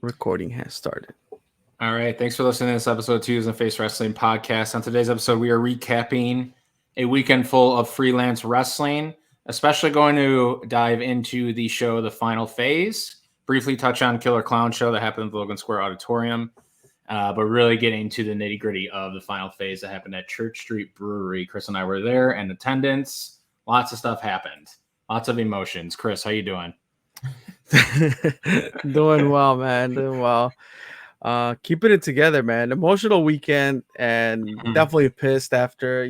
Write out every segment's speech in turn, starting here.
Recording has started. All right. Thanks for listening to this episode 2 of the Face Wrestling Podcast. On today's episode, we are recapping a weekend full of freelance wrestling, especially going to dive into the show, The Final Phase, briefly touch on Killer Clown Show that happened at the Logan Square Auditorium, but really getting to the nitty gritty of the Final Phase that happened at Church Street Brewery. Chris and I were there in attendance. Lots of stuff happened. Lots of emotions. Chris, how you doing? Doing well, man. Doing well. Keeping it together, man. Emotional weekend, and definitely pissed after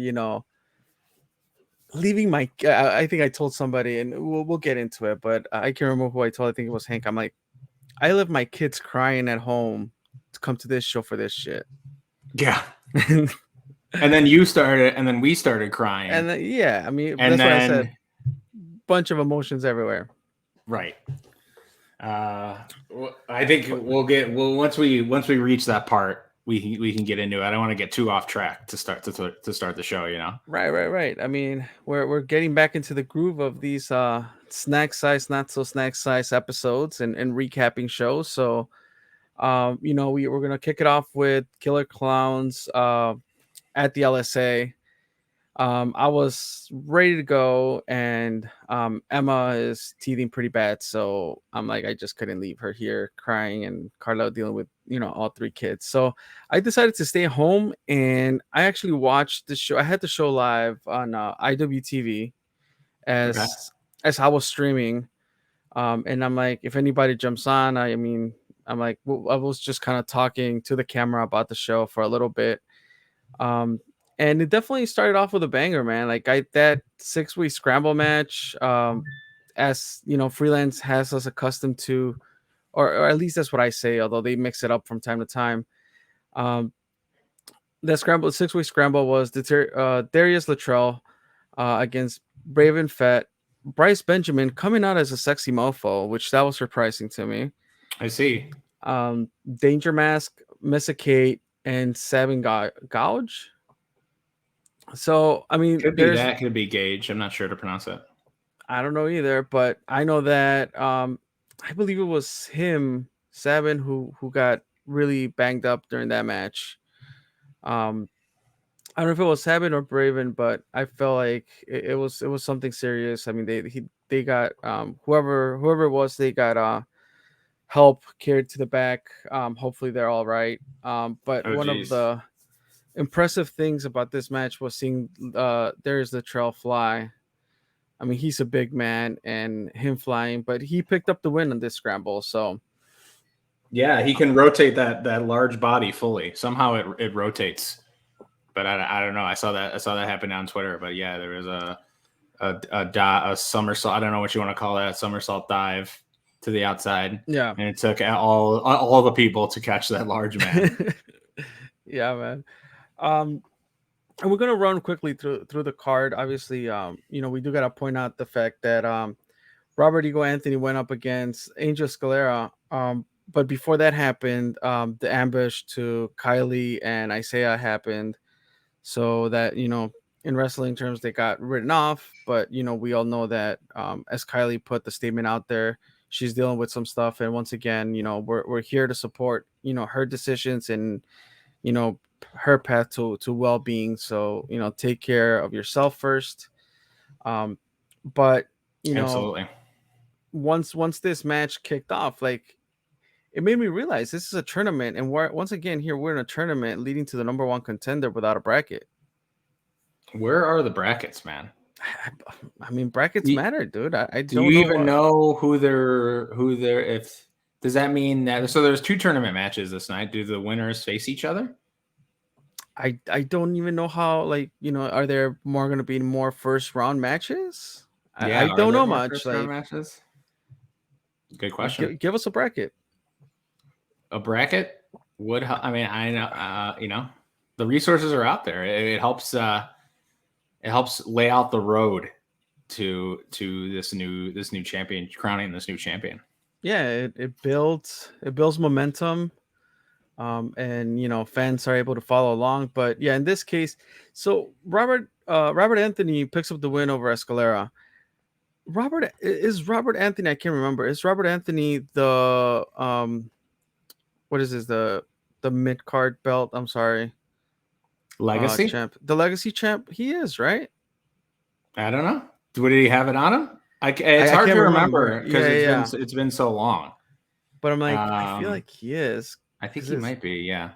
leaving my. I think I told somebody, and we'll get into it, but I can't remember who I told. I think it was Hank. I'm like, I left my kids crying at home to come to this show for this shit. Yeah. And then you started, and then we started crying. And I mean, and that's then, what I said. Bunch of emotions everywhere. Right. I think once we reach that part, we can get into it. I don't want to get too off track to start the show, you know. Right. I mean, we're getting back into the groove of these snack size, not so snack size episodes and recapping shows. So we're gonna kick it off with Killer Clowns at the LSA. I was ready to go, and Emma is teething pretty bad, so I'm like, I just couldn't leave her here crying, and Carla dealing with all three kids. So I decided to stay home, and I actually watched the show. I had the show live on IWTV as I was streaming, and I'm like, if anybody jumps on, I'm like, well, I was just kind of talking to the camera about the show for a little bit. And it definitely started off with a banger, man. Like that 6-week scramble match, as Freelance has us accustomed to, or at least that's what I say, although they mix it up from time to time. That 6-week scramble was Darius Luttrell against Braven Fett, Bryce Benjamin coming out as a sexy mofo, which that was surprising to me. I see. Danger Mask, Missa Kate, and Sabin Gouge. So I mean, could be Gage. I'm not sure to pronounce it. I don't know either, but I know that I believe it was him, Sabin, who got really banged up during that match. I don't know if it was Sabin or Braven, but I felt like it was something serious. I mean, they got whoever it was, they got help carried to the back. Hopefully they're all right. But one of the impressive things about this match was seeing there's the trail fly. I mean, he's a big man and him flying, but he picked up the win on this scramble. So yeah, he can rotate that large body fully. Somehow it rotates, but I don't know. I saw that happen on Twitter. But yeah, there was a somersault. I don't know what you want to call that. Somersault dive to the outside. Yeah, and it took all the people to catch that large man. Yeah, man. And we're gonna run quickly through the card. Obviously, we do gotta point out the fact that Robert Ego Anthony went up against Angel Scalera. But before that happened, the ambush to Kylie and Isaiah happened. So that in wrestling terms, they got written off. But we all know that as Kylie put the statement out there, she's dealing with some stuff. And once again, we're here to support her decisions and her path to well-being. So take care of yourself first. But Absolutely. once this match kicked off, like, it made me realize this is a tournament, and once again we're in a tournament leading to the number one contender without a bracket. Where are the brackets, man? I mean, brackets matter, dude. I do don't you know even know who they're if does that mean that so there's 2 tournament matches this night? Do the winners face each other? I don't even know how, like, are there going to be more first round matches? Yeah, I don't know much. Like, matches. Good question. Give us a bracket. A bracket would I mean, I know the resources are out there. It helps lay out the road to this new champion, crowning this new champion. Yeah, it builds momentum. And fans are able to follow along. But yeah, in this case, so Robert Anthony picks up the win over Escalera. Robert Anthony, I can't remember. Is Robert Anthony the what is this, the mid card belt? I'm sorry, Legacy? champ, the legacy champ. He is right. I don't know. Did he have it on him? It's I hard can't to remember. remember because Yeah, yeah, yeah. it's been so long. But I'm like, I feel Um, like he is I think because he it's might be. Yeah.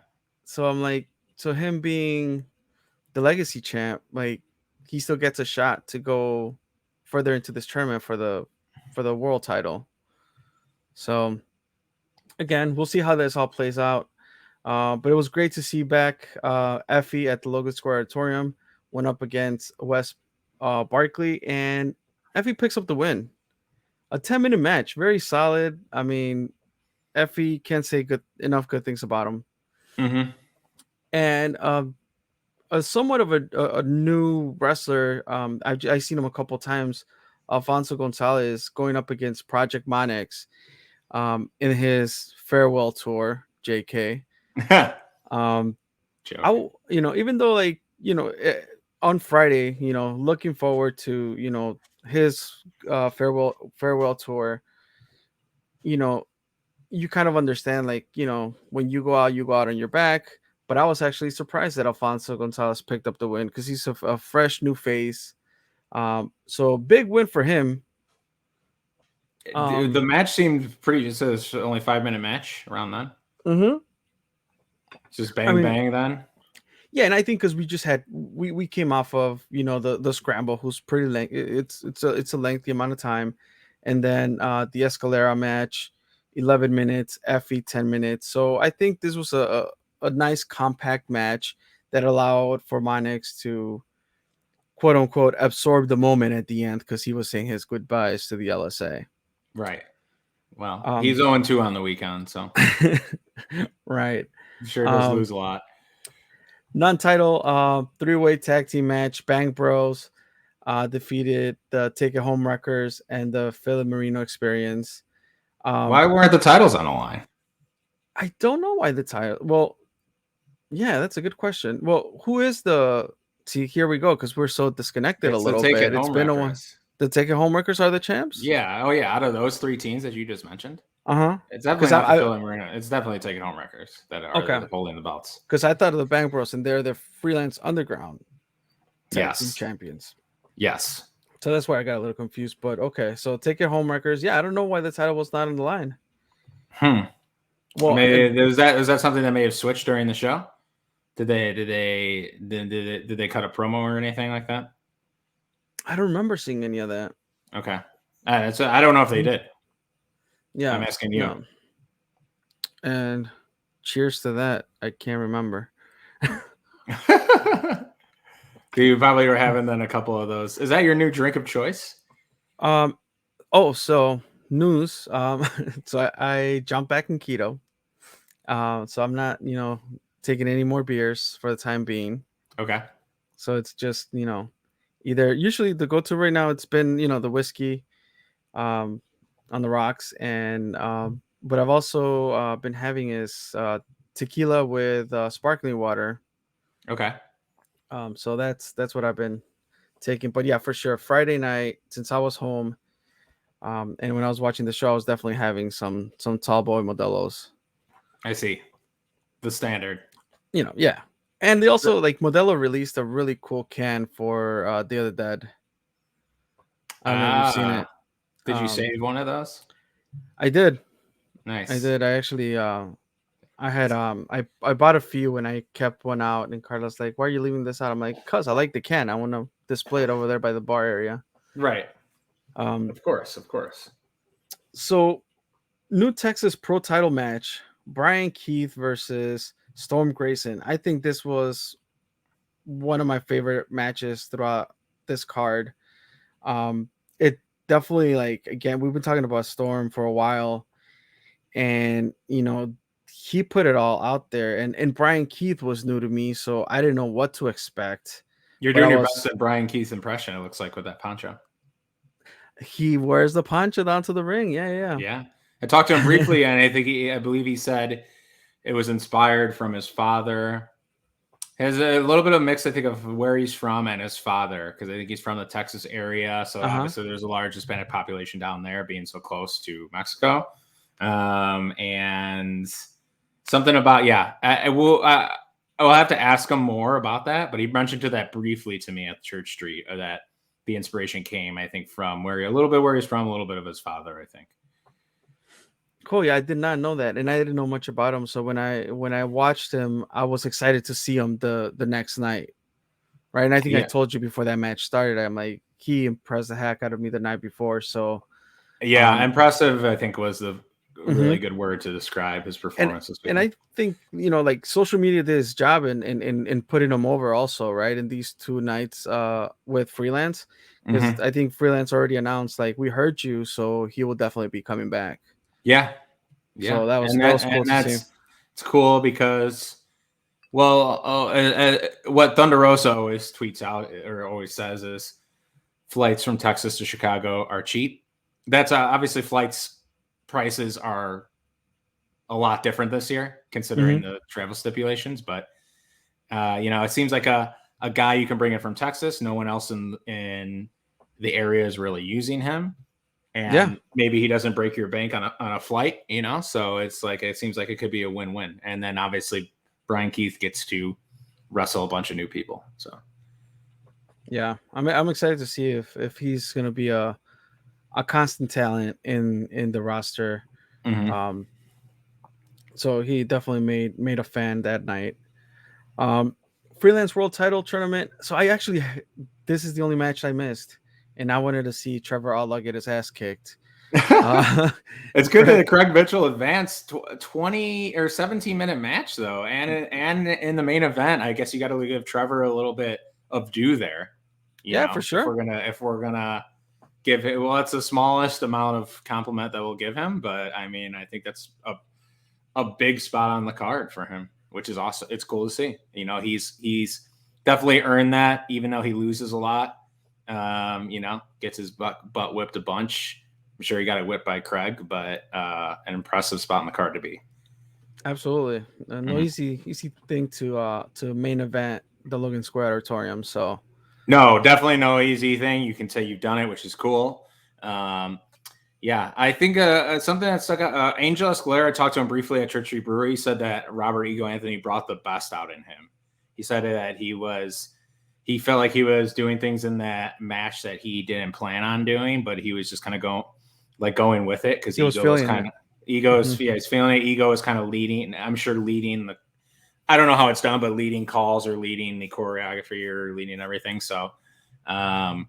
so I'm like, so him being the legacy champ, like he still gets a shot to go further into this tournament for the world title. So again, we'll see how this all plays out. But it was great to see back Effie at the Logan Square Auditorium. Went up against Wes Barkley, and Effie picks up the win. A 10-minute match, very solid. I mean, Effie can't say good things about him. Mm-hmm. And a somewhat of a new wrestler. I've seen him a couple times. Alfonso Gonzalez going up against Project Monex in his farewell tour. JK. Um, Joke. Even though like on Friday, looking forward to his farewell tour. You know, you kind of understand like when you go out on your back. But I was actually surprised that Alfonso Gonzalez picked up the win because he's a fresh new face. So big win for him. The match seemed pretty. It says only 5 minute match around then. Mhm. Just I bang mean, bang then. yeah, and I think because we came off of the scramble, who's pretty it's a lengthy amount of time, and then the Escalera match, 11 minutes, Fe 10 minutes. So I think this was a nice compact match that allowed for Monex to quote unquote absorb the moment at the end because he was saying his goodbyes to the LSA. Right. Well, he's Um, 0-2 on the weekend, so right. sure does Um, lose a lot. Non-title three-way tag team match. Bang Bros defeated the Take It Home Wreckers and the Philip Marino Experience. Why weren't the titles on the line? I don't know why the title. Well, yeah, that's a good question. Well, who is the? See, here we go because we're so disconnected a It's the little Take It bit. It's Home been a while. Wreckers. The Take It Home Wreckers are the champs. Yeah. Oh, yeah. Out of those three teams that you just mentioned, Uh huh. it's definitely Because not the I Philly Marino. It's definitely Take It Home Wreckers that are okay. holding the belts. Because I thought of the Bang Bros and they're the Freelance Underground tag team Yes. champions. Yes. So that's why I got a little confused. But okay, so Take It Home Wreckers. Yeah, I don't know why the title was not on the line. Hmm. Well, Maybe was that something that may have switched during the show? Did they cut a promo or anything like that? I don't remember seeing any of that. Okay. I don't know if they did. I'm Yeah, asking you. no. And cheers to that. I can't remember. You probably were having then a couple of those. Is that your new drink of choice? Um. Oh, so news. So I jumped back in keto. So I'm not, taking any more beers for the time being. Okay. So it's just, either usually the go-to right now. It's been, the whiskey, um, on the rocks, and but I've also been having is tequila with sparkling water. Okay. So that's what I've been taking. But yeah, for sure, Friday night since I was home, and when I was watching the show, I was definitely having some tall boy Modelo's. I see. The standard. Yeah. And they also like Modelo released a really cool can for Day of the Dead. I don't know if you've seen Ah. it. Did you Um, save one of those? I did. I Nice. did. I actually I had I bought a few and I kept one out and Carlos like, why are you leaving this out? I'm like, cuz I like the can. I want to display it over there by the bar area. Right. Um Of course. Of course. so new Texas Pro title match, Brian Keith versus Storm Grayson. I think this was one of my favorite matches throughout this card. It definitely like again, we've been talking about Storm for a while, and he put it all out there. And Brian Keith was new to me, so I didn't know what to expect. You're But I doing your best was at Brian Keith's impression, it looks like, with that poncho. he wears the poncho down to the ring. Yeah, Yeah. I talked to him yeah. briefly, and I believe he said it was inspired from his father. Has a little bit of mix, I think, of where he's from and his father, because I think he's from the Texas area. So Uh-huh. obviously, there's a large Hispanic population down there, being so close to Mexico. And Something about I will. I'll have to ask him more about that, but he mentioned to that briefly to me at Church Street, or that the inspiration came, I think, from a little bit where he's from, a little bit of his father, I think. Cool. Yeah, I did not know that, and I didn't know much about him. So when I watched him, I was excited to see him the next night, right? And I think I Yeah, told you before that match started, I'm like, he impressed the heck out of me the night before. So, yeah, um, impressive. I think was the really mhm. good word to describe his and performance this and weekend. I think like social media did its job in putting him over also, right? In these two nights, with Freelance, because Hmm. I think Freelance already announced like we heard you, so he will definitely be coming back. Yeah, yeah, So that was and that was cool to see. that's it's cool because well, what Thunder Rosa always tweets out or always says is flights from Texas to Chicago are cheap. That's obviously flights prices are a lot different this year considering Hmm. the travel stipulations, but it seems like a guy you can bring in from Texas. No one else in the area is really using him, Yeah, and maybe he doesn't break your bank on a flight. So it's like it seems like it could be a win-win. And then obviously Brian Keith gets to wrestle a bunch of new people. So yeah. I'm excited to see if he's gonna be a constant talent in the roster. mhm. Um, so he definitely made a fan that night. Um, Freelance World Title Tournament. So I actually, this is the only match I missed, and I wanted to see Trevor Allah get his ass kicked. Uh, It's good Craig, that Craig Mitchell advanced 20 or 17-minute match though, and in the main event, I guess you got to give Trevor a little bit of due there. yeah, for If sure. we're gonna give it, well, it's the smallest amount of compliment that we'll give him, but I mean, I think that's a big spot on the card for him, which is awesome. It's cool to see. He's definitely earned that, even though he loses a lot. Gets his butt whipped a bunch. I'm sure he got it whipped by Craig, but an impressive spot on the card to be. Absolutely, no Mhm. easy thing to main event the Logan Square Auditorium. So No, definitely no easy thing. You can say you've done it, which is cool. Um, yeah, I think something that stuck out. Angel Escalera, talked to him briefly at Church Street Brewery. He said that Robert Ego Anthony brought the best out in him. He said that he felt like he was doing things in that match that he didn't plan on doing, but he was just kind of going with it because he was feeling it. Hmm. he's feeling it. Ego is kind of leading. I'm sure leading the. I don't know how it's done, but leading calls or leading the choreography or leading everything. So, um,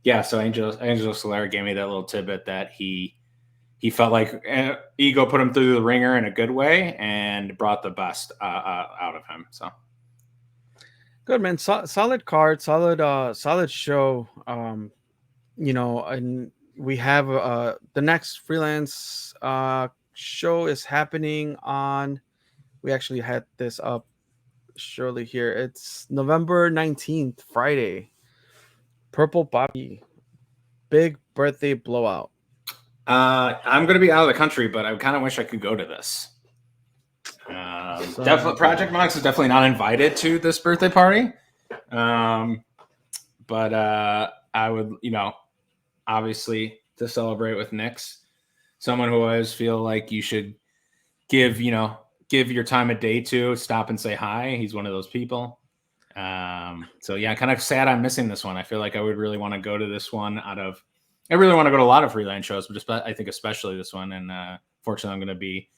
yeah. So Angelo Solera gave me that little tidbit that he felt like Ego put him through the ringer in a good way and brought the best out of him. So Good man, solid card, solid show. And we have the next Freelance show is happening on. We actually had this up surely here. It's November 19th, Friday. Purple Poppy, big birthday blowout. I'm going to be out of the country, but I kind of wish I could go to this. Son Definitely, of a. Project Mox is definitely not invited to this birthday party. Um, but I would, obviously to celebrate with Nick's, someone who I always feel like you should give, give your time of day to, stop and say hi. He's one of those people. So yeah, kind of sad I'm missing this one. I feel like I would really want to go to this one I really want to go to a lot of freelance shows, but just I think especially this one. And fortunately, I'm going to be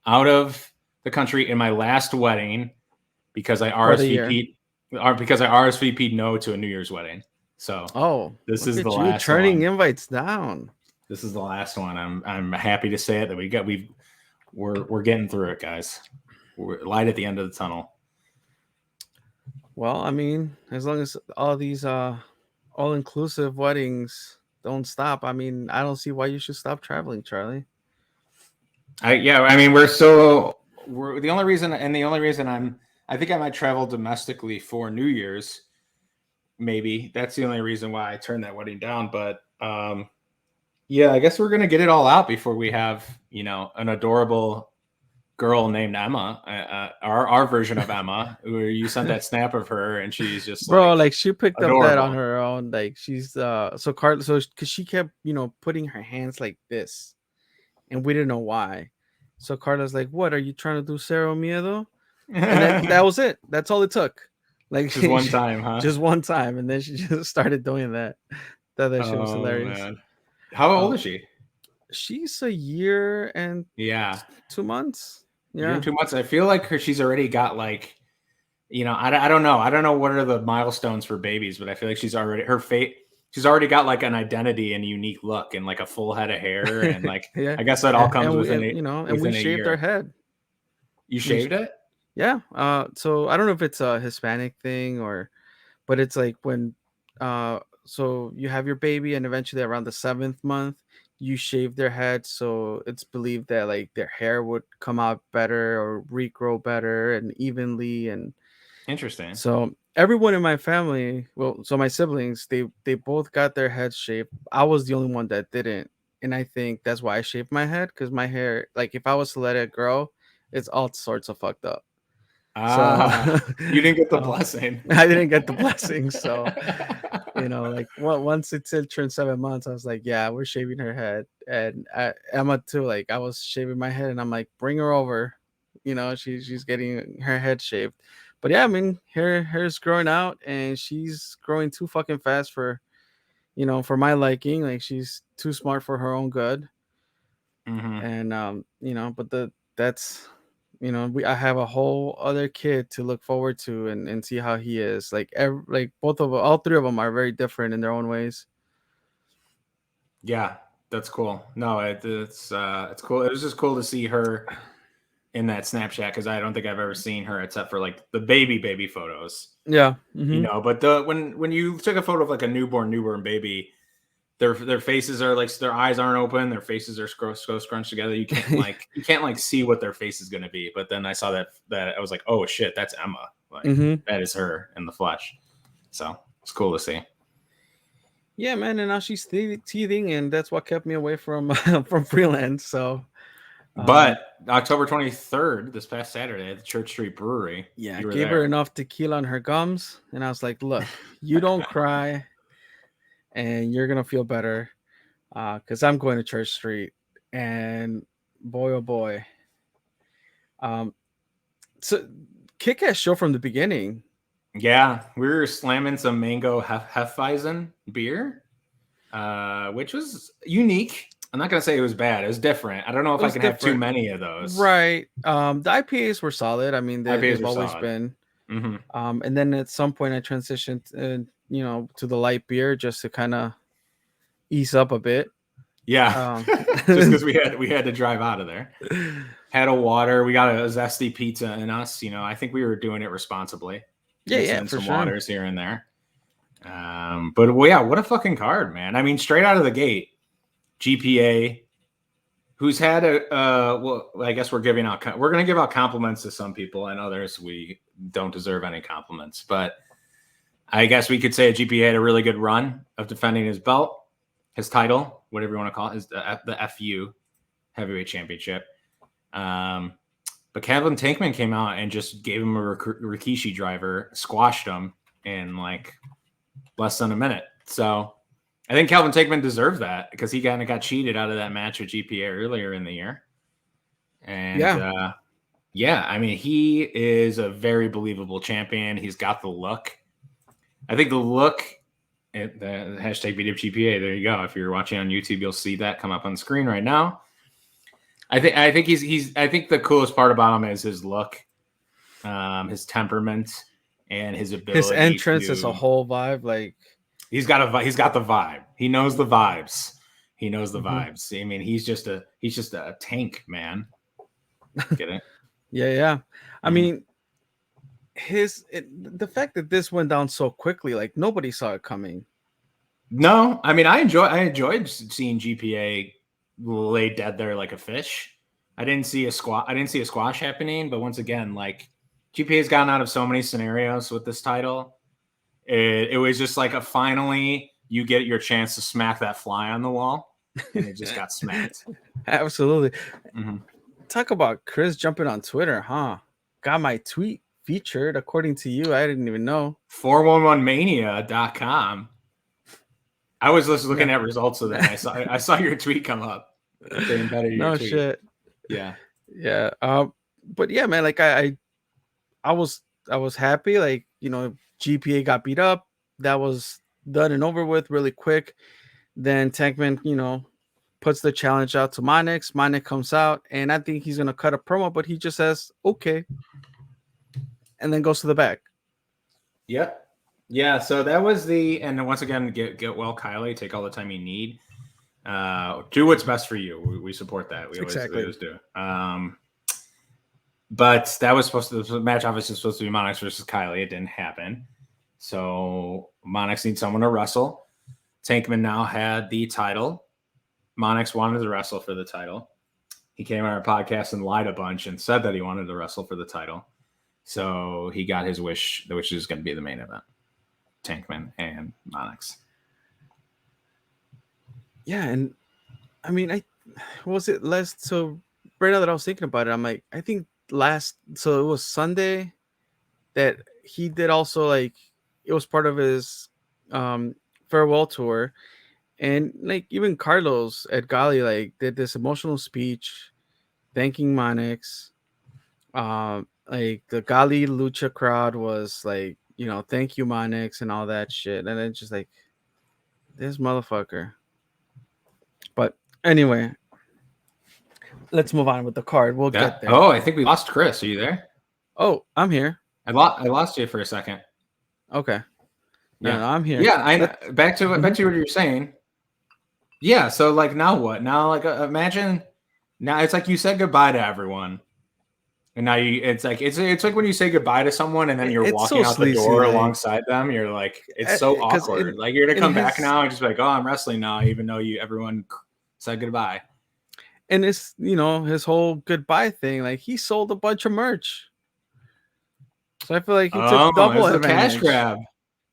out of the country in my last wedding because I For the year. RSVP'd or because I RSVP'd no to a New Year's wedding. So Oh, this look is the at you last turning one. invites down. This is the last one. I'm happy to say it that we're getting through it, guys. We're light at the end of the tunnel. Well, I mean, as long as all these all inclusive weddings don't stop, I mean, I don't see why you should stop traveling, Charlie. I mean, we're the only reason I think I might travel domestically for New Year's. Maybe that's the only reason why I turned that wedding down. But yeah, I guess we're gonna get it all out before we have an adorable girl named Emma, our version of Emma, where you sent that snap of her and she's just Bro, like like she picked up that on adorable. her own. Like she's so cause she kept, putting her hands like this, and we didn't know why. So Carla's like, "What are you trying to do, Cero Miedo?" And then that was it. That's all it took. Like Just one time, huh? just one time, and then she just started doing that. That shit was Oh hilarious. man. How old Uh, is she? she's a year and Yeah. 2 months. Year and Yeah. 2 months. I feel like she's already got like, I don't know. I don't know what are the milestones for babies, but I feel like she's already got like an identity and a unique look and like a full head of hair. And like, Yeah. I guess that all comes And we, within and, and we within a shaved our year. head. You We, shaved it? yeah. So I don't know if it's a Hispanic thing but it's like when, so you have your baby, and eventually around the 7th month, you shave their head. So it's believed that like their hair would come out better or regrow better and evenly. And Interesting. so everyone in my family, well, so my siblings, they both got their heads shaved. I was the only one that didn't, and I think that's why I shaved my head, because my hair, like if I was to let it grow, it's all sorts of fucked up. So You didn't get the um, blessing. I didn't get the blessing. So like once it turned 7 months, I was like, yeah, we're shaving her head. And Emma too, like I was shaving my head, and I'm like, bring her over. She's getting her head shaved. But yeah, I mean, hair's growing out, and she's growing too fucking fast for my liking. Like she's too smart for her own good. Hmm. And but that's I have a whole other kid to look forward to, and see how he is. Like like all three of them are very different in their own ways. Yeah, that's cool. No, it's cool. It was just cool to see her in that Snapchat because I don't think I've ever seen her except for like the baby photos. Yeah. Hmm. But the when you took a photo of like a newborn baby, their faces are like their eyes aren't open, their faces are scrunched together. You can't like see what their face is gonna be. But then I saw that I was like, oh shit, that's Emma. Like Hmm. that is her in the flesh. So it's cool to see. Yeah, man, and now she's teething, and that's what kept me away from from freelance. So um But October 23rd, this past Saturday at the Church Street Brewery, yeah, you were gave her there. enough tequila on her gums, and I was like, look, you don't cry, and you're gonna feel better, because I'm going to Church Street. And boy, oh boy, um so kick-ass show from the beginning. Yeah, we were slamming some mango Hefeweizen beer, which was unique. I'm not gonna say it was bad. It was different. I don't know It if I was can have too different, many of those. right? The IPAs were solid. I mean, IPAs they've are always solid. been. Hmm. And then at some point I transitioned, to the light beer, just to kind of ease up a bit. Yeah, um just because we had to drive out of there. Had a water. We got a zesty pizza in us. I think we were doing it responsibly, yeah, mixing yeah, in for some sure. waters here and there. But well, yeah, what a fucking card, man. I mean, straight out of the gate, GPA, who's had well, I guess we're going to give out compliments to some people, and others we don't deserve any compliments. But I guess we could say GPA had a really good run of defending his belt, his title, whatever you want to call it, the FU heavyweight championship. But Kevin Tankman came out and just gave him a Rikishi driver, squashed him in like less than a minute. So I think Calvin Tankman deserves that because he kind of got cheated out of that match with GPA earlier in the year. And Yeah. yeah, I mean, he is a very believable champion. He's got the look. I think the look, the hashtag beat up GPA. There you go. If you're watching on YouTube, you'll see that come up on the screen right now. I think I think the coolest part about him is his look, his temperament, and his His ability entrance is a to. whole vibe. Like, He's got the vibe. He knows the vibes. He knows the mhm. vibes. I mean, he's just a tank, man. Get it? Yeah, yeah. I Mm-hmm. mean, the fact that this went down so quickly, like nobody saw it coming. No, I mean, I enjoyed seeing GPA lay dead there like a fish. I didn't see a squash happening, but once again, like GPA's gotten out of so many scenarios with this title. It was just like a finally you get your chance to smack that fly on the wall, and it just got smacked. Absolutely. Mm-hmm. Talk about Chris jumping on Twitter, huh? Got my tweet featured according to you. I didn't even know. 411mania.com. I was just looking Yeah. at results of that. And I saw your tweet come up. They embedded your No tweet. shit. Yeah. Yeah. But yeah, man, like I was I was happy. Like, GPA got beat up. That was done and over with really quick. Then Tankman, puts the challenge out to Monix. Monix comes out, and I think he's gonna cut a promo, but he just says okay, and then goes to the back. Yep. Yeah. So that was and once again, get well, Kylie. Take all the time you need. Do what's best for you. We support that. We Exactly. always do. But that was the match obviously was supposed to be Monix versus Kylie. It didn't happen. So Monix needs someone to wrestle. Tankman now had the title. Monix wanted to wrestle for the title. He came on our podcast and lied a bunch and said that he wanted to wrestle for the title. So he got his wish, which is going to be the main event. Tankman and Monix. Yeah, and I mean, what was it last? So right now that I was thinking about it, I'm like, I think so it was Sunday that he did also, like, it was part of his um farewell tour, and like even Carlos at Gali like did this emotional speech thanking Monix. Like the Gali Lucha crowd was like, thank you Monix and all that shit, and it's just like this motherfucker. But anyway, let's move on with the card. We'll Yeah. get there. Oh, I think we lost Chris. Are you there? Oh, I'm here. I lost you for a second. Okay. No, Yeah. no, I'm here. Yeah. Back to Mhm. what you were saying. Yeah. So like now what? Now like imagine now it's like you said goodbye to everyone. And now it's like when you say goodbye to someone and then you're It's so walking out the sleazy, door like, alongside them. You're like, it's so because awkward. Like you're gonna in come back his now and just be like, oh, I'm wrestling now, even though everyone said goodbye. and it's his whole goodbye thing. Like, he sold a bunch of merch, so I feel like he took Oh, it double was a cash advantage. grab.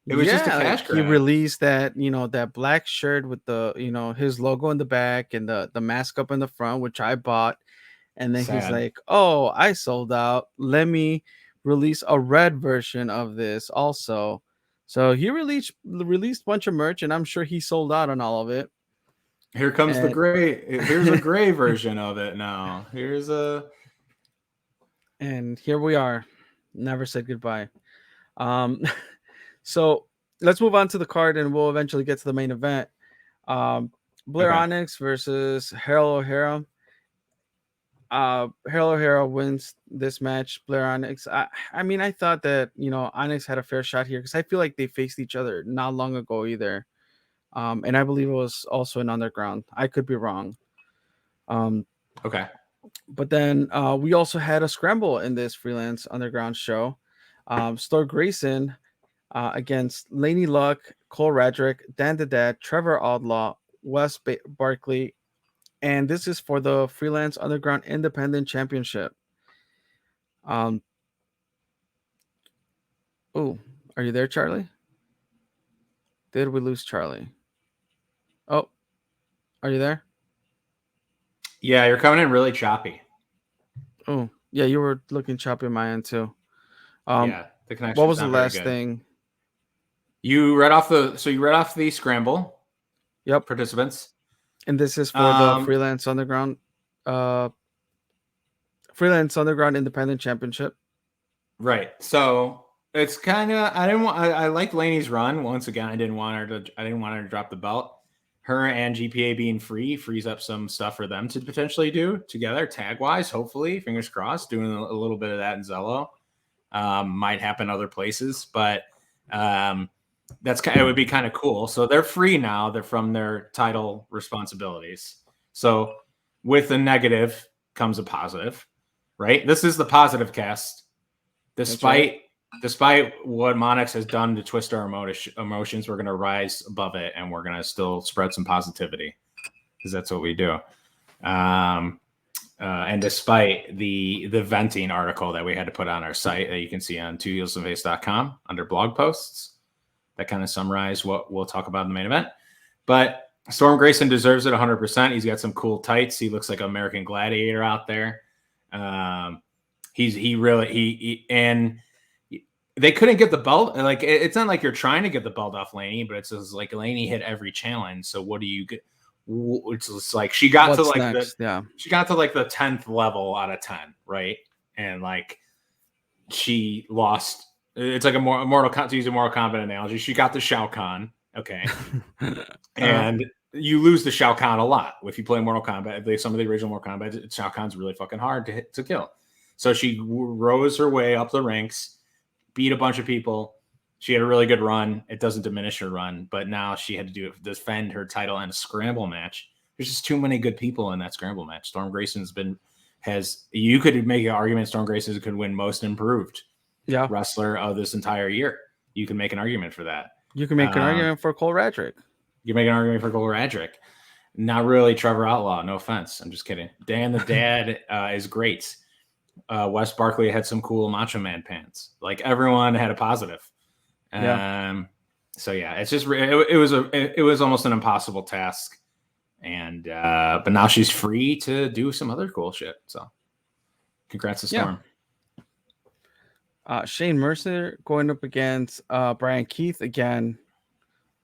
It was just a Yeah, like cash he grab. released that black shirt with the his logo in the back and the mask up in the front, which I bought. And then he's Sad. like, "Oh, I sold out. Let me release a red version of this also." So he released a bunch of merch, and I'm sure he sold out on all of it. Here comes the And gray. Here's a gray version of it now. Here's a and here we are. Never said goodbye. Um, so let's move on to the card, and we'll eventually get to the main event. Blair okay. Onyx versus Harold O'Hara. Harold O'Hara wins this match. Blair Onyx. I mean, I thought that Onyx had a fair shot here because I feel like they faced each other not long ago either. And I believe it was also an underground. I could be wrong. Um, Okay. but then we also had a scramble in this freelance underground show. Store Grayson against Laney Luck, Cole Radrick, Dan the Dad, Trevor Outlaw, Barkley, and this is for the freelance underground independent championship. Um, oh, are you there, Charlie? Did we lose Charlie? Oh, are you there? Yeah, you're coming in really choppy. Oh, yeah, you were looking choppy on my end too. Um, Yeah, the what connection's was the not very last good. thing? You read off the scramble Yep, participants. and this is for the Um, uh, freelance underground independent championship. right. So it's kind of I didn't want I like Laney's run once again. I didn't want her to drop the belt. Her and GPA being frees up some stuff for them to potentially do together, tag wise. Hopefully, fingers crossed. Doing a little bit of that in Zello might happen other places, but it would be kind of cool. So they're free now. They're from their title responsibilities. So with a negative comes a positive, right? This is the positive cast. That's right. Despite what Monix has done to twist our emotions, we're going to rise above it and we're going to still spread some positivity because that's what we do. And despite the venting article that we had to put on our site that you can see on twoheelsandface.com under blog posts that kind of summarize what we'll talk about in the main event. But Storm Grayson deserves it 100%. He's got some cool tights. He looks like an American Gladiator out there. And they couldn't get the belt. Like it's not like you're trying to get the belt off Laney, but it's just like Laney hit every challenge. So what do you get? It's just like she got to What's like next? Yeah. the 10th level out of 10, right? And like she lost. It's like a more Mortal Kombat, to use a Mortal Kombat analogy. She got the Shao Kahn, okay, uh, and you lose the Shao Kahn a lot if you play Mortal Kombat. Like some of the original Mortal Kombat, Shao Kahn's really fucking hard to kill. So she rose her way up the ranks, beat a bunch of people. She had a really good run. It doesn't diminish her run, but now she had to defend her title in a scramble match. There's just too many good people in that scramble match. Storm Grayson's been has you could make an argument Storm Grayson could win most improved yeah. wrestler of this entire year. You can make an argument for that. You can make an Um, argument for Cole Radrick. you can make an argument for Cole Radrick. Not really Trevor Outlaw. No offense. I'm just kidding. Dan the Dad is great. Wes Barkley had some cool Macho Man pants. Like everyone had a positive. Yeah. So yeah, it's just it was almost an impossible task, and but now she's free to do some other cool shit. So congrats to Yeah. Storm. Shane Mercer going up against Brian Keith again.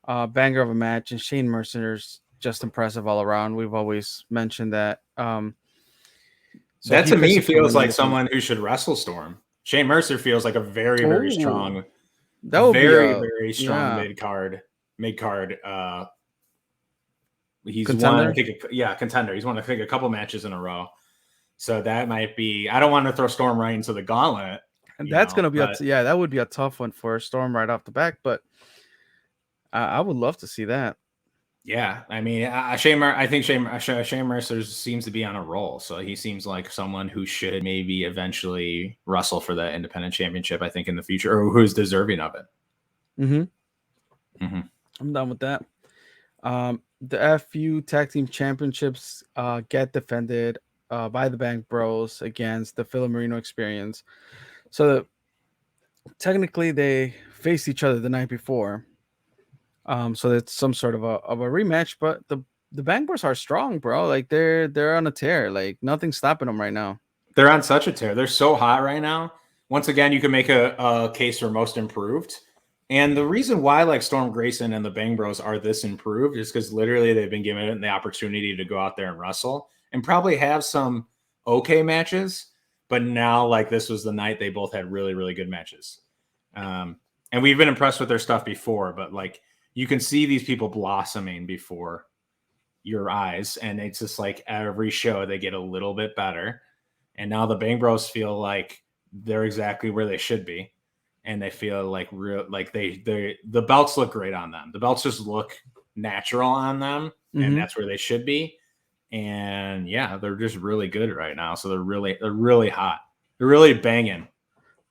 Banger of a match, and Shane Mercer's just impressive all around. We've always mentioned that. So That he to me fits super feels in like this one. someone who should wrestle Storm. Shane Mercer feels like a very, very Oh, strong, that would be a very strong yeah mid card. He's won, I contender. think, yeah, contender. He's won, I think, a couple matches in a row. So that might be. I don't want to throw Storm right into the gauntlet, And that's gonna be but yeah, that would be a tough one for Storm right off the back, but I would love to see that. yeah, I mean, I think Shane Mercer seems to be on a roll. So he seems like someone who should maybe eventually wrestle for that independent championship. I think in the future, or who's deserving of it. Mm-hmm. Mm-hmm. I'm done with that. The FU Tag Team Championships get defended by the Bank Bros against the Phil Marino Experience. So technically, they faced each other the night before. So it's some sort of a rematch, but the Bank Bros are strong, bro. Like they're on a tear. Like nothing's stopping them right now. They're on such a tear. They're so hot right now. Once again, you can make a case for most improved. And the reason why like Storm Grayson and the Bang Bros are this improved is because literally they've been given the opportunity to go out there and wrestle and probably have some okay matches. But now, like this was the night they both had really, really good matches. And we've been impressed with their stuff before, but like you can see these people blossoming before your eyes. And it's just like every show they get a little bit better. And now the Bang Bros feel like they're exactly where they should be. And they feel like real, like the belts look great on them. The belts just look natural on them, and Mm-hmm. that's where they should be. And yeah, they're just really good right now. So they're really hot. They're really banging.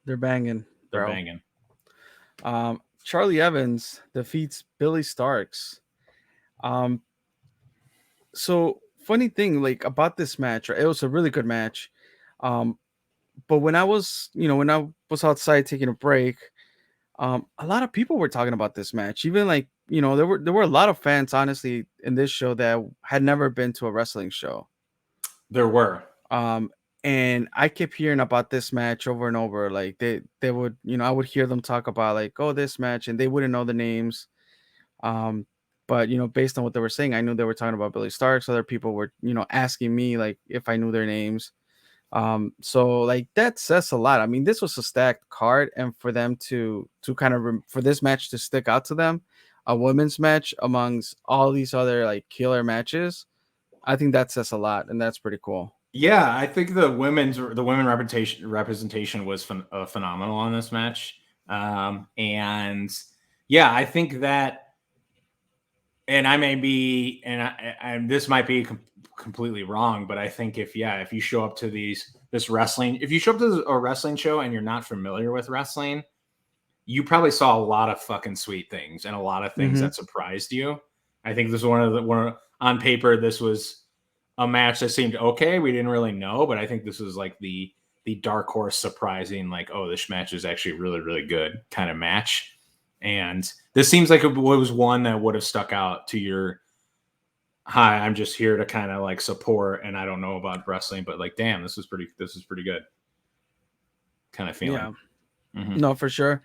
They're banging, They're bro. banging. Charlie Evans defeats Billy Starks. Um, so funny thing, like about this match, right? It was a really good match. Um, but when I was, when I was outside taking a break, a lot of people were talking about this match. Even like, there were a lot of fans, honestly, in this show that had never been to a wrestling show. There were. Um, and I kept hearing about this match over and over. Like they would, I would hear them talk about like, oh, this match, and they wouldn't know the names. Um, but based on what they were saying, I knew they were talking about Billy Starks. Other people were, asking me like if I knew their names. So like that says a lot. I mean, this was a stacked card, and for them to kind of for this match to stick out to them, a women's match amongst all these other like killer matches, I think that says a lot, and that's pretty cool. Yeah, I think the women representation was phenomenal on this match. And yeah, I think that, and I may be, and this might be completely wrong, but I think if you show up to if you show up to a wrestling show and you're not familiar with wrestling, you probably saw a lot of fucking sweet things and a lot of things Mm-hmm. that surprised you. I think this is on paper, this was a match that seemed okay. We didn't really know, but I think this was like the dark horse surprising, like, oh, this match is actually really, really good kind of match. And this seems like it was one that would have stuck out to your, hi, I'm just here to kind of like support, and I don't know about wrestling, but like, damn, this is pretty good kind of feeling. Yeah, Mm-hmm. no, for sure.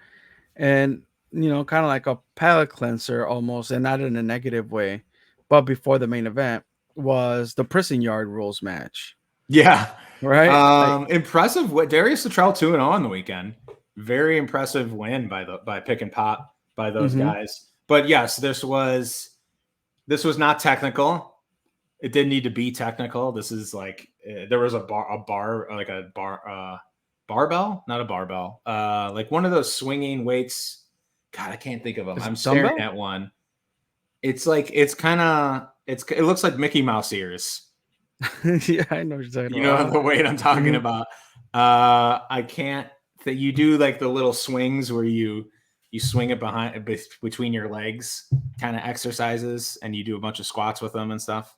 And kind of like a palate cleanser almost, and not in a negative way, but before the main event was the prison yard rules match, Yeah. right? Like, Impressive. What Darius Luttrell 2-0 on the weekend. Very impressive win by pick and pop by those mm-hmm. guys. But yes, this was not technical. It didn't need to be technical. This is like there was a bar like a barbell, not a barbell, like one of those swinging weights. God, I can't think of them. Is I'm it staring dumbbell? at one. It's like it looks like Mickey Mouse ears. Yeah, I know what you're talking You know about. the weight I'm talking Mhm. about. I can't that you do like the little swings where you swing it between your legs, kind of exercises, and you do a bunch of squats with them and stuff.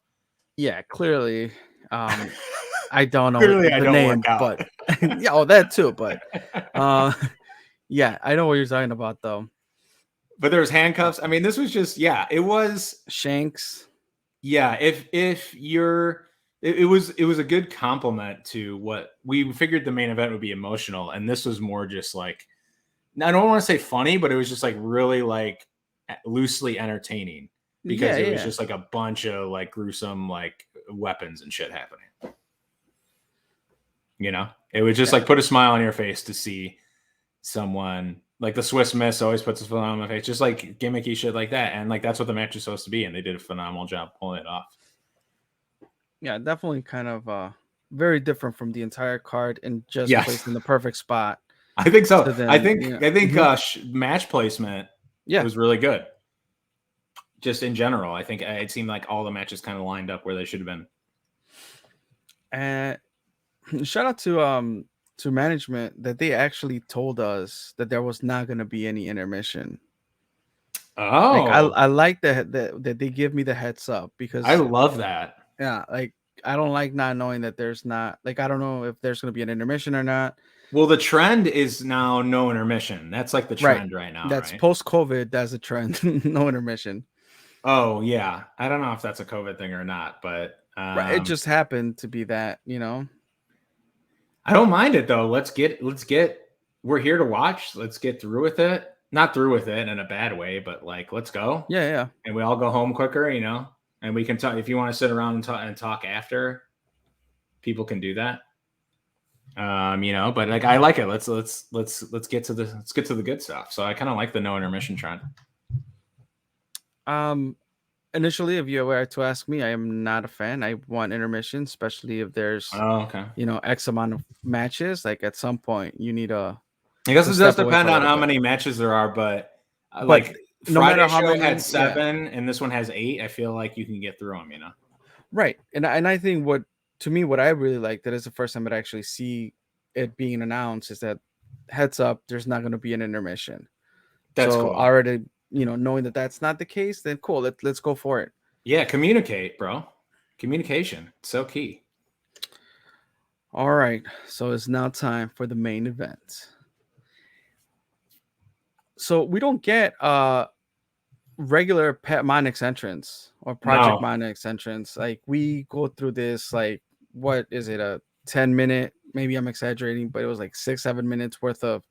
Yeah, clearly. Um, I don't know Clearly, I the don't work name, out. but yeah, oh that too. But uh, yeah, I know what you're talking about though. But there was Uh, handcuffs. I mean, this was just it was Shanks. if you're it was a good compliment to what we figured the main event would be emotional, and this was more just like I don't want to say funny, but it was just like really like loosely entertaining because Yeah, it was yeah, just like a bunch of like gruesome like weapons and shit happening. You know, it would just yeah. like put a smile on your face to see someone like the Swiss Miss always puts a smile on my face, just like gimmicky shit like that. And like that's what the match is supposed to be, and they did a phenomenal job pulling it off. Yeah, definitely kind of very different from the entire card and just Yes, placed in the perfect spot I think so. to then, yeah. I think Mhm. match placement Yeah. was really good. Just in general, I think it seemed like all the matches kind of lined up where they should have been. And shout out to management that they actually told us that there was not going to be any intermission. Like I Oh, I like that they give me the heads up I because love that. yeah, like I don't like not knowing that there's not like I don't know if there's going to be an intermission or not. Well, the trend is now no intermission. That's like the Right. trend right now, That's right? post COVID. That's a trend. No intermission. Oh yeah, I don't know if that's a COVID thing or not, but Right. It just happened to be that. I don't mind it though. Let's get. We're here to watch. Let's get through with it. Not through with it in a bad way, but like let's go, Yeah, yeah. and we all go home quicker, and we can talk. If you want to sit around and talk after, people can do that. But like I like it. Let's get to the good stuff. So I kind of like the no intermission trend. Um Initially, if you were to ask me, I am not a fan. I want intermission, especially if there's, Oh, okay. X amount of matches. Like at some point you need I guess to it does step away for depend a on little how bit. many matches there are, but But like no matter Friday how show had many, yeah. 7 and this one has 8. I feel like you can get through them. Right. And I think what to me what I really like that is the first time that I actually see it being announced is that heads up, there's not going to be an intermission. That's So cool. already, knowing that that's not the case, then cool. Let's go for it. Yeah, communicate, bro. Communication, so key. All right. So it's now time for the main event. So we don't get regular Pet Monix entrance or Project No, Monix entrance. Like we go through this like what is it, a 10-minute, maybe I'm exaggerating, but it was like 6-7 minutes worth of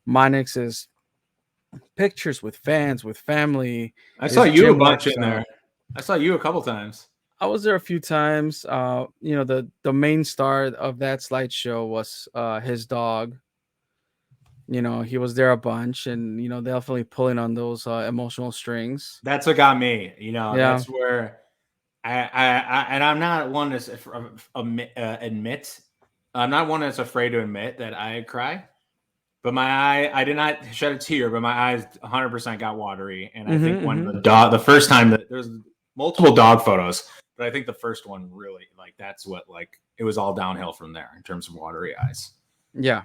Monix's pictures with fans, with family, I saw his you a gym bunch in there. workout. I saw you a couple times. I was there a few times. The main star of that slideshow was his dog. He was there a bunch and definitely pulling on those emotional strings. That's what got me. Yeah. That's where and I'm not one that's admit. I'm not one that's afraid to admit that I cry. But I did not shed a tear, but my eyes 100% got watery. And I think when Mm-hmm. the first time that there's multiple dog photos, but I think the first one really like that's what like it was all downhill from there in terms of watery eyes. Yeah.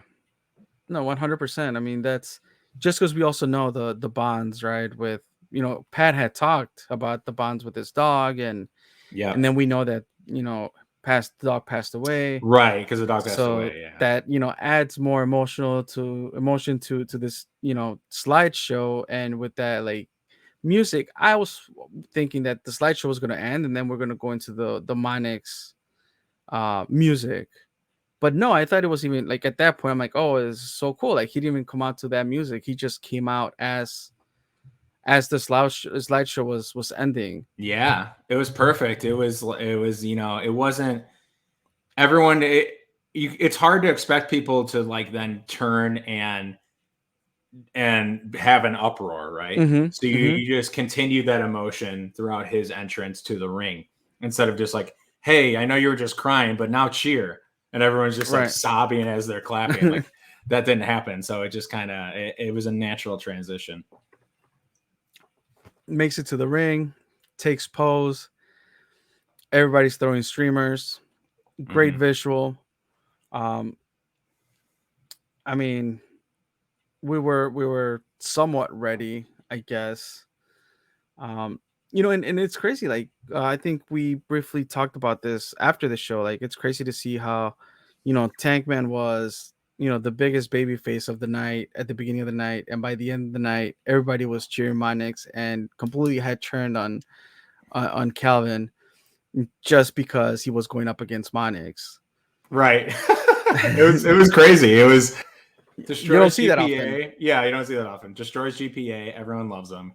No, 100%. I mean, that's just because we also know the bonds, right? With Pat had talked about the bonds with his dog, and Yeah, then we know that the dog passed away, right. Because the dog passed so away. Yeah, that adds more emotion to this slideshow, and with that like music, I was thinking that the slideshow was going to end, and then we're going to go into the Monix music. But no, I thought it was even like at that point. I'm like, oh, it's so cool. Like he didn't even come out to that music. He just came out as the slideshow was ending. Yeah, it was perfect. It was it wasn't everyone. It's hard to expect people to like then turn and have an uproar, right? Mm-hmm. So you, Mm-hmm. you just continue that emotion throughout his entrance to the ring instead of just like, hey, I know you were just crying, but now cheer. And everyone's just like Right. sobbing as they're clapping. Like that didn't happen. So it just kind of, it was a natural transition. Makes it to the ring, takes pose. Everybody's throwing streamers. Great Hmm. visual. Um, I mean, we were somewhat ready, I guess. Um, and it's crazy. Like I think we briefly talked about this after the show. Like it's crazy to see how, Tankman was, the biggest baby face of the night at the beginning of the night, and by the end of the night, everybody was cheering Monix and completely had turned on Calvin just because he was going up against Monix. Right. it was crazy. It was You don't destroys see that often. GPA. Yeah, you don't see that often. Destroys GPA. Everyone loves him.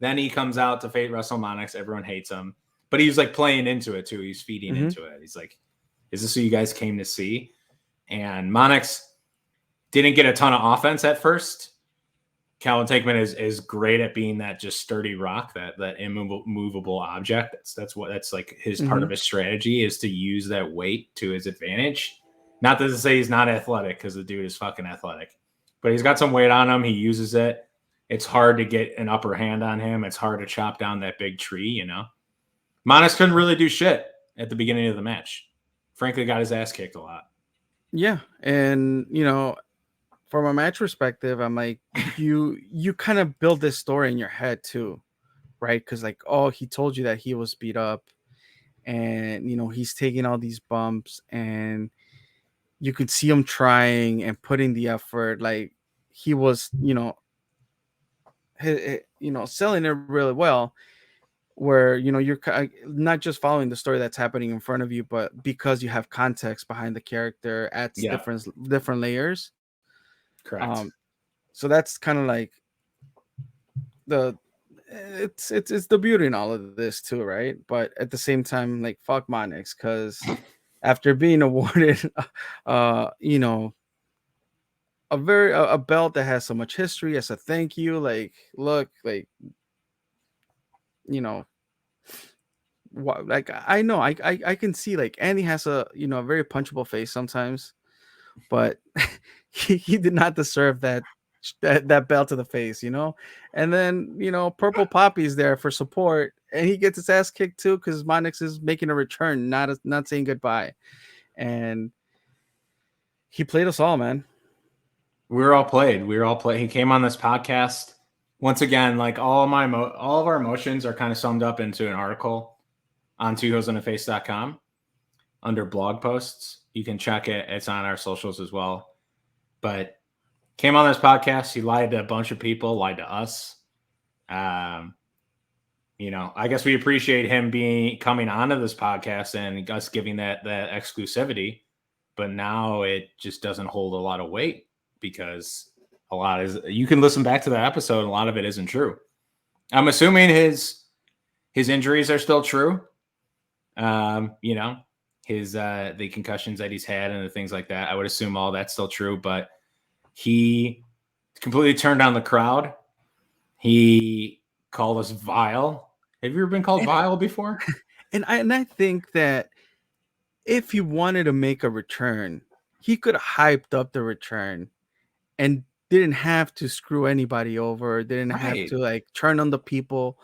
Then he comes out to Fate WrestleManics. Everyone hates him, but he's like playing into it too. He's feeding Hmm. into it. He's like, "Is this who you guys came to see?" And Monix didn't get a ton of offense at first. Calvin Takeman is great at being that just sturdy rock, that immovable object. That's like his part of Hmm. his strategy is to use that weight to his advantage. Not to say he's not athletic because the dude is fucking athletic, but he's got some weight on him. He uses it. It's hard to get an upper hand on him. It's hard to chop down that big tree. Monis couldn't really do shit at the beginning of the match. Frankly, got his ass kicked a lot. Yeah, and from a match perspective, I'm like, you kind of build this story in your head too, right? Because like, oh, he told you that he was beat up, and he's taking all these bumps, and you could see him trying and putting the effort. Like he was, selling it really well. Where you're not just following the story that's happening in front of you, but because you have context behind the character, adds Yeah, different layers. Um, correct. so that's kind of like the it's the beauty in all of this too, right? But at the same time, like fuck Monix, because after being awarded, uh, you know, a belt that has so much history as a thank you, like look, like you know, like I know I can see like Andy has a very punchable face sometimes, but he did not deserve that belt to the face. And then Purple Poppy's there for support, and he gets his ass kicked too because Monix is making a return, not saying goodbye, and he played us all, man. We were all played. We were all played. He came on this podcast once again. Like all of our emotions are kind of summed up into an article on twoheelsandaface.com under blog posts. You can check it. It's on our socials as well. But came on this podcast. He lied to a bunch of people, lied to us. Um, I guess we appreciate him coming onto this podcast and us giving that exclusivity. But now it just doesn't hold a lot of weight because you can listen back to that episode and a lot of it isn't true. I'm assuming his injuries are still true. His the concussions that he's had and the things like that. I would assume all that's still true, but he completely turned down the crowd. He called us vile. Have you ever been called And vile before? I think that if he wanted to make a return, he could have hyped up the return and didn't have to screw anybody over, didn't have Right. to like turn on the people.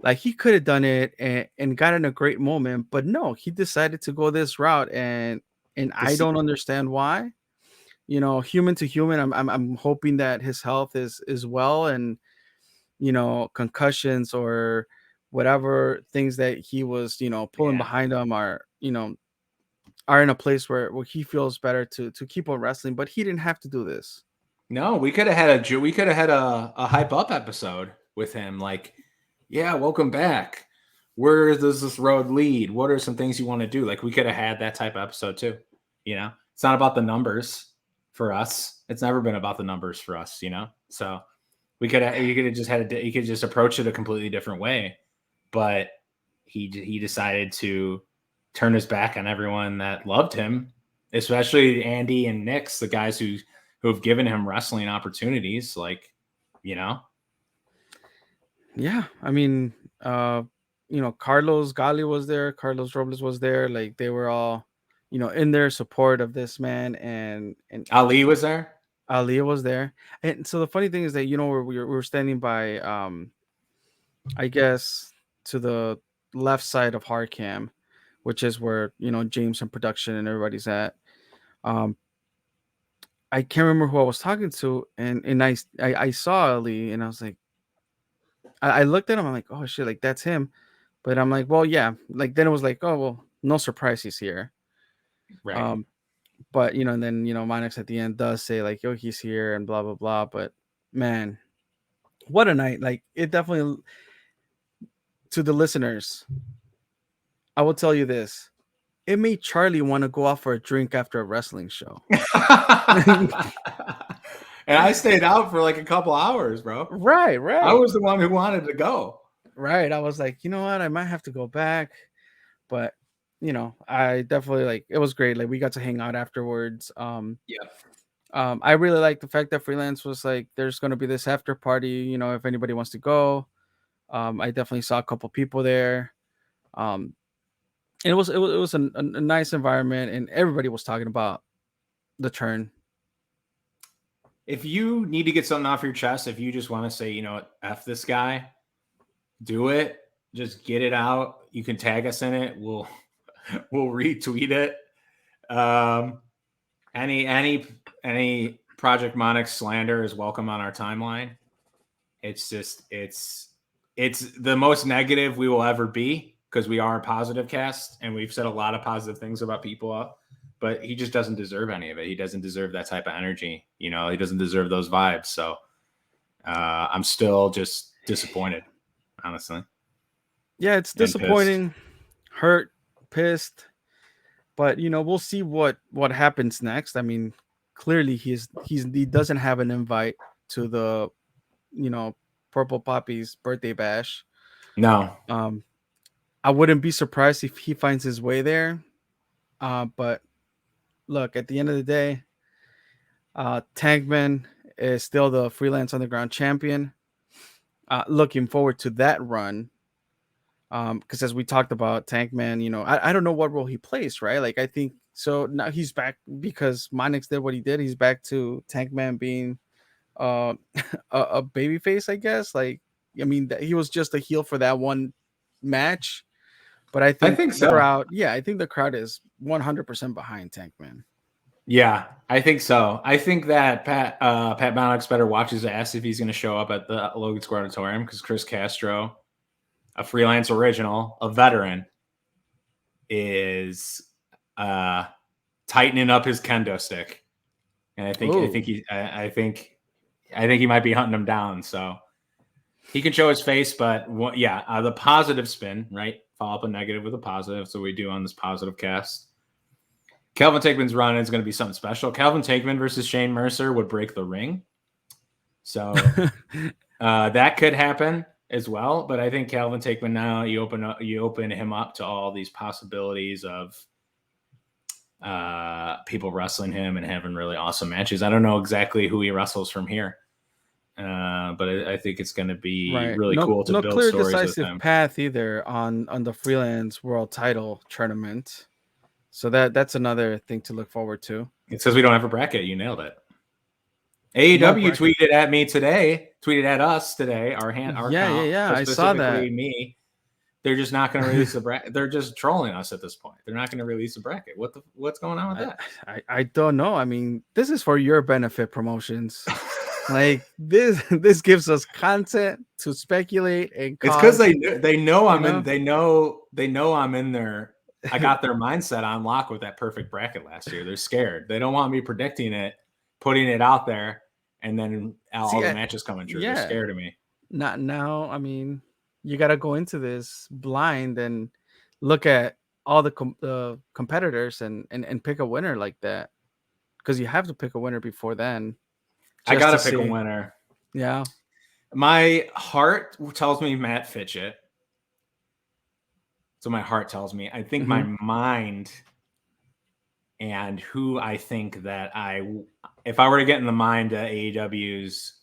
Like he could have done it and gotten a great moment, but no, he decided to go this route, and I This don't understand why. Human to human, I'm hoping that his health is well, and concussions or whatever things that he was pulling yeah. behind him are in a place where he feels better to keep on wrestling, but he didn't have to do this. No, we could have had a hype up episode with him. Like, yeah, welcome back. Where does this road lead? What are some things you want to do? Like, we could have had that type of episode too. It's not about the numbers for us. It's never been about the numbers for us. So You could have just you could just approach it a completely different way, but he decided to turn his back on everyone that loved him, especially Andy and Nick's, the guys who have given him wrestling opportunities. Like, you know, Yeah, I mean, uh, Carlos Gali was there, Carlos Robles was there. Like they were all, in their support of this man, and Ali was there. Aaliyah was there. And so the funny thing is that we were standing by, I guess, to the left side of Hardcam, which is where James and production and everybody's at. Um, I can't remember who I was talking to, and I saw Ali, and I was like, I looked at him, I'm like, oh shit, like that's him. But I'm like, well, yeah. Like then it was like, oh well, no surprise he's here. Right. Um, but and then Monix at the end does say like, yo, he's here and blah blah blah. But man, what a night! Like it definitely, to the listeners, I will tell you this: it made Charlie want to go out for a drink after a wrestling show. And I stayed out for like a couple hours, bro. Right, I right, was the one who wanted to go. right. I was like, you know what? I might have to go back, but I definitely like it was great. Like we got to hang out afterwards. Yeah. I really like the fact that Freelance was like, there's going to be this after party, if anybody wants to go. I definitely saw a couple people there. Um, and it was a nice environment, and everybody was talking about the turn. If you need to get something off your chest, if you just want to say, you know what, F this guy, do it. Just get it out. You can tag us in it. We'll retweet it. Um, any Project Monix slander is welcome on our timeline. It's just it's the most negative we will ever be because we are a positive cast and we've said a lot of positive things about people, but he just doesn't deserve any of it. He doesn't deserve that type of energy. He doesn't deserve those vibes. So I'm still just disappointed, honestly. Yeah, it's And pissed. disappointing, hurt, pissed, but we'll see what happens next. I mean, clearly he doesn't have an invite to the you know Purple Poppy's birthday bash. No. Um, I wouldn't be surprised if he finds his way there. But look, at the end of the day, Tankman is still the freelance underground champion. Looking forward to that run. Because as we talked about, Tankman, I don't know what role he plays, right? Like I think so now he's back because Monix did what he did. He's back to Tankman being uh a baby face, I guess. Like I mean, he was just a heel for that one match. But I I think think the so. crowd, yeah, I think the crowd is 100% behind Tankman. Yeah, I think so. I think that Pat Monix better watch his ass if he's going to show up at the Logan Square Auditorium because Chris Castro, a freelance original, a veteran, is tightening up his kendo stick, and Oh, I think he might be hunting him down. So he can show his face, but yeah, the positive spin, right? Follow up a negative with a positive. So we do on this positive cast. Calvin Tankman's run is going to be something special. Calvin Tankman versus Shane Mercer would break the ring. So that could happen as well. But I think Calvin Tankman now you open him up to all these possibilities of people wrestling him and having really awesome matches. I don't know exactly who he wrestles from here, but I think it's going to be right. really No, cool to no build clear stories with decisive him. path either on the freelance world title tournament. So that's another thing to look forward to. It says we don't have a bracket. You nailed it. No AEW bracket. tweeted at me today, tweeted at us today, our Yeah, yeah, account, yeah. I saw that. specifically me. They're just not going to release the bracket. They're just trolling us at this point. They're not going to release a bracket. What's going on with I, that? I don't know. I mean, this is for your benefit, promotions. Like this gives us content to speculate and It's because cause, they know you I'm in know. they know I'm in there. I got their mindset on lock with that perfect bracket last year. They're scared. They don't want me predicting it, putting it out there, and then all See, the matches coming true. They're yeah, scared of me. not now. I mean, you got to go into this blind and look at all the competitors and pick a winner like that, because you have to pick a winner before then, I just to gotta pick a see. winner. Yeah. My heart tells me Matt Fitchett. So my heart tells me. I think my Mm-hmm. mind and who I think that if I were to get in the mind of AEW's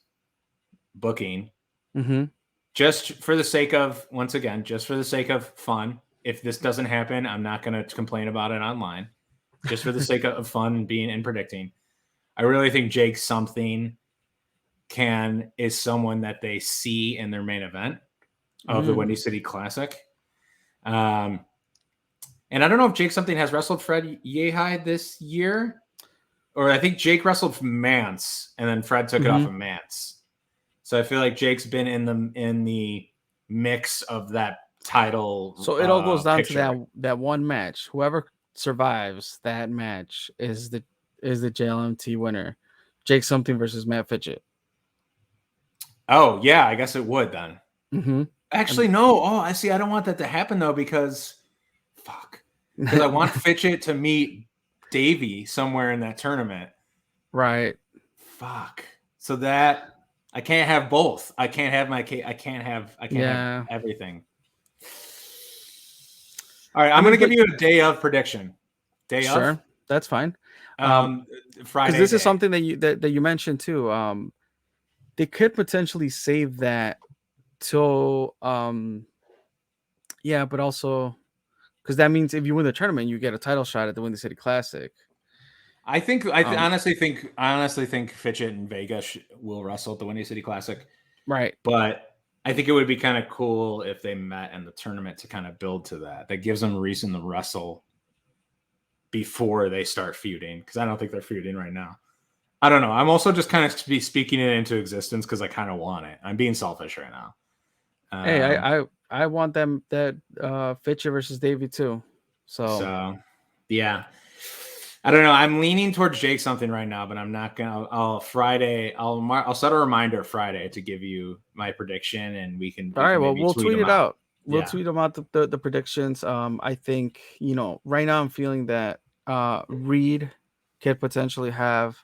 booking, Mm-hmm. just for the sake of, once again, just for the sake of fun, if this doesn't happen, I'm not going to complain about it online. Just for the sake of fun being and predicting, I really think Jake something is someone that they see in their main event of the Mm-hmm. Windy City Classic. Um, and I don't know if Jake something has wrestled Fred Yehai this year, or I think Jake wrestled Mance, and then Fred took it off Mm-hmm. of Mance. So I feel like Jake's been in the mix of that title So it all goes down to picture. that one match. Whoever survives that match is the JLMT winner. Jake something versus Matt Fitchett. Oh yeah, I guess it would then. Mm-hmm. Actually, no. Oh, I see. I don't want that to happen though because fuck. Because I want Fitchett to meet Davey somewhere in that tournament. Right. Fuck. So that I can't have both. I can't have I can't have Yeah. everything. All right, I I'm mean, gonna give but you a day of prediction. Day of sure, that's fine. um Because Friday this is day. something that you mentioned too. They could potentially save that till yeah, but also because that means if you win the tournament, you get a title shot at the Windy City Classic. Um, I honestly think Fitchett and Vega will wrestle at the Windy City Classic, right. but I think it would be kind of cool if they met in the tournament to kind of build to that. That gives them a reason to wrestle before they start feuding because I don't think they're feuding right now. I don't know. I'm also just kind of be speaking it into existence because I kind of want it. I'm being selfish right now. Hey, Um, I want them that Fitcher versus Davey too. So so yeah, I don't know. I'm leaning towards Jake something right now, but I'm not gonna. I'll Friday. I'll set a reminder Friday to give you my prediction, and all we right, can well maybe we'll tweet tweet them it out. out. We'll Yeah, tweet them out the predictions. I think right now I'm feeling that Reed could potentially have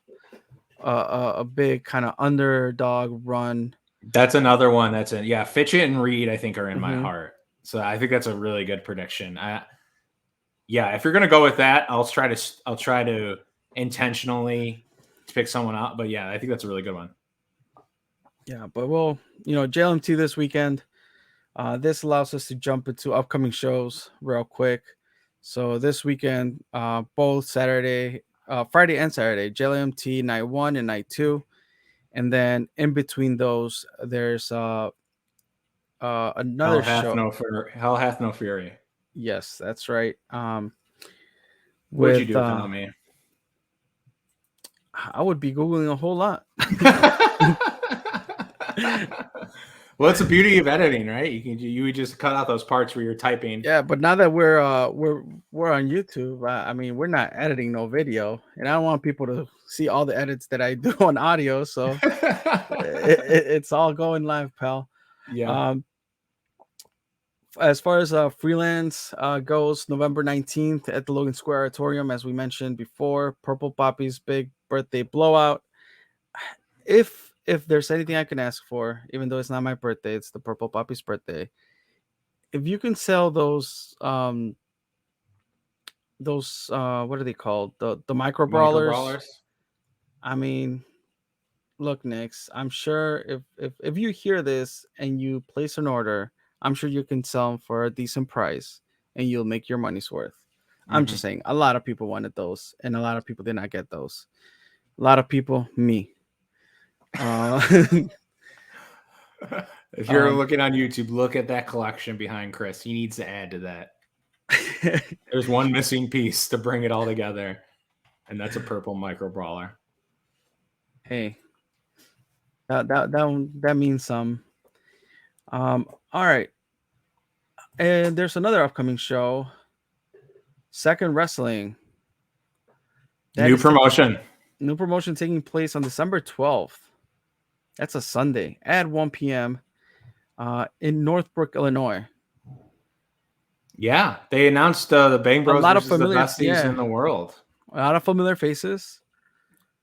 a big kind of underdog run. that's another one. That's it. Yeah, Fitchett and Reed, I think, are in my Mm-hmm. heart. So I think that's a really good prediction. Yeah, if you're gonna go with that, I'll try to intentionally pick someone out. But yeah, I think that's a really good one. Yeah, but we'll JLMT this weekend. This allows us to jump into upcoming shows real quick. So this weekend, both Friday and Saturday, JLMT night 1 and night 2, and then in between those, there's another show. Hell hath no fury. Yes, that's right. What would you With do without me? I would be googling a whole lot. Well, it's the beauty of editing, right? You would just cut out those parts where you're typing. Yeah, but now that we're on YouTube, I mean we're not editing no video, and I don't want people to see all the edits that I do on audio. So it's all going live, pal. Yeah. Um, as far as freelance goes, November 19th at the Logan Square Auditorium, as we mentioned before, Purple Poppy's big birthday blowout. If there's anything I can ask for, even though it's not my birthday, it's the Purple Poppy's birthday. If you can sell those what are they called, the micro Micro brawlers, brawlers. I mean, look, Nix, I'm sure if you hear this and you place an order, I'm sure you can sell them for a decent price and you'll make your money's worth. I'm Mm-hmm. just saying, a lot of people wanted those and a lot of people did not get those. A lot of people, me. uh If you're um looking on YouTube, look at that collection behind Chris. He needs to add to that. There's one missing piece to bring it all together, and that's a purple micro brawler. hey, that means some. All right, and there's another upcoming show, Second Wrestling. That New is taking promotion. New promotion taking place on December 12th. That's a Sunday at 1 p.m. In Northbrook, Illinois. Yeah, they announced the Bang A Bros lot of versus the familiar, besties yeah, in the world. a lot of familiar faces.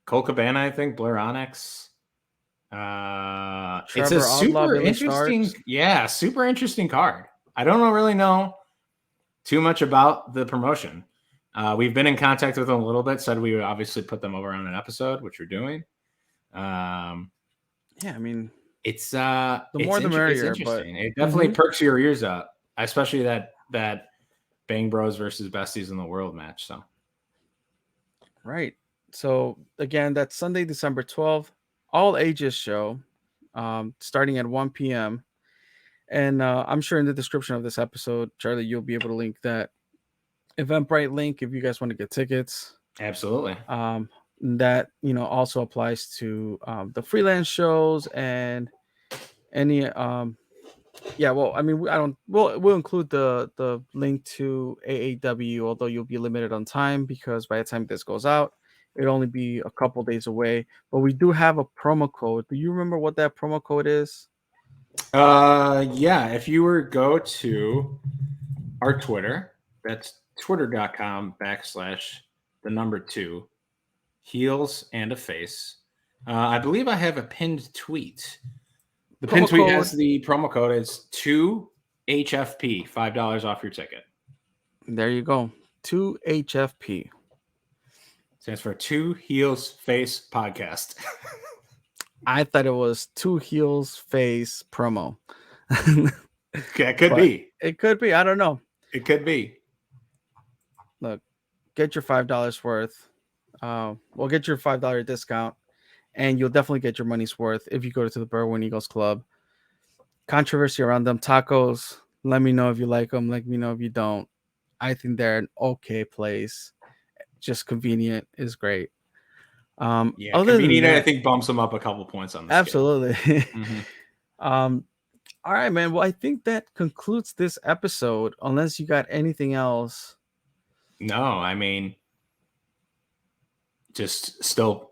Cole Cabana, I think, Blair Onyx. It's a Trevor Outlaw, super Billy interesting, Starks. super interesting card. I don't really know too much about the promotion. We've been in contact with them a little bit. Said we would obviously put them over on an episode, which we're doing. Yeah, I mean, it's the more the it's merrier. But interesting. It definitely perks your ears up, especially that Bang Bros versus Besties in the World match. So right. So again, that's Sunday, December 12th, all ages show, starting at 1 p.m. And I'm sure in the description of this episode, Charlie, you'll be able to link that Eventbrite link if you guys want to get tickets. absolutely, That also applies to the freelance shows and any yeah, well, I mean, I don't. We'll include the link to AAW, although you'll be limited on time because by the time this goes out, it'll only be a couple days away. But we do have a promo code. Do you remember what that promo code is? yeah. If you were go to our Twitter, that's twitter.com/2 heels and a face. I believe I have a pinned tweet. The pinned Promo tweet code. has the promo code. It's 2HFP, $5 off your ticket. There you go. 2HFP. Stands for Two Heels Face Podcast. I thought it was Two Heels Face promo. Okay, it could But be. it could be. I don't know. It could be. Look, get your $5 worth. We'll get your $5 discount, and you'll definitely get your money's worth if you go to the Berwyn Eagles Club. Controversy around them tacos. Let me know if you like them. Let me know if you don't. I think they're an okay place. Just convenient is great. Yeah, Other than convenient. I that, think bumps them up a couple points on the scale. absolutely. Mm-hmm. All right, man. Well, I think that concludes this episode. Unless you got anything else. No, I mean, just still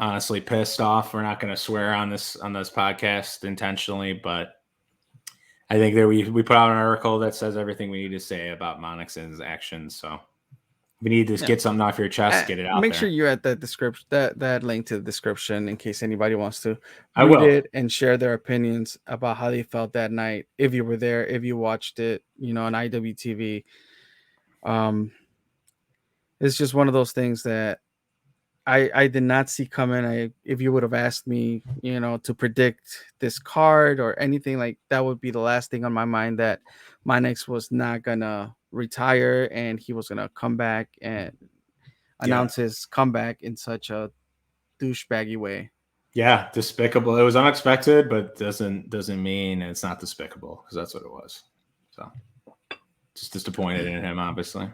honestly pissed off. We're not going to swear on this podcast intentionally, but I think that we put out an article that says everything we need to say about Monixon's actions. So we need to get something off your chest, get it out Make there. sure you add that description, that link to the description in case anybody wants to I read will. it and share their opinions about how they felt that night. If you were there, if you watched it, on IWTV. It's just one of those things that I did not see coming. If you would have asked me, to predict this card or anything, like that would be the last thing on my mind, that Monix was not gonna retire and he was gonna come back and announce his comeback in such a douchebaggy way. Yeah, despicable. It was unexpected, but doesn't mean it's not despicable, because that's what it was. So just disappointed in him, obviously.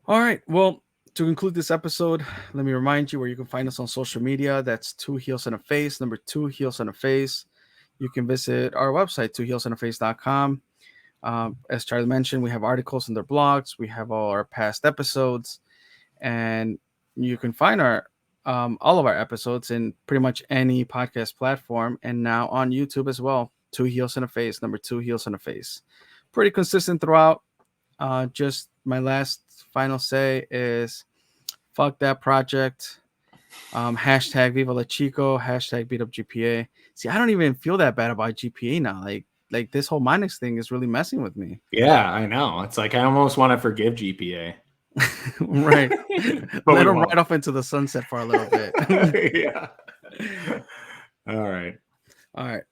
All right. Well, to conclude this episode, let me remind you where you can find us on social media. That's Two Heels and a Face, number 2 Heels and a Face. You can visit our website, twoheelsandafacecom. As Charlie mentioned, we have articles in their blogs. We have all our past episodes, and you can find our all of our episodes in pretty much any podcast platform, and now on YouTube as well. 2 Heels and a Face, number 2 Heels and a Face. Pretty consistent throughout. Just my last final say is fuck that project. Hashtag Viva La Chico. Hashtag beat up GPA. See, I don't even feel that bad about GPA now. Like this whole Minix thing is really messing with me. Yeah, I know. It's like I almost want to forgive GPA. Right. Let him ride off into the sunset for a little bit. Yeah. All right. All right.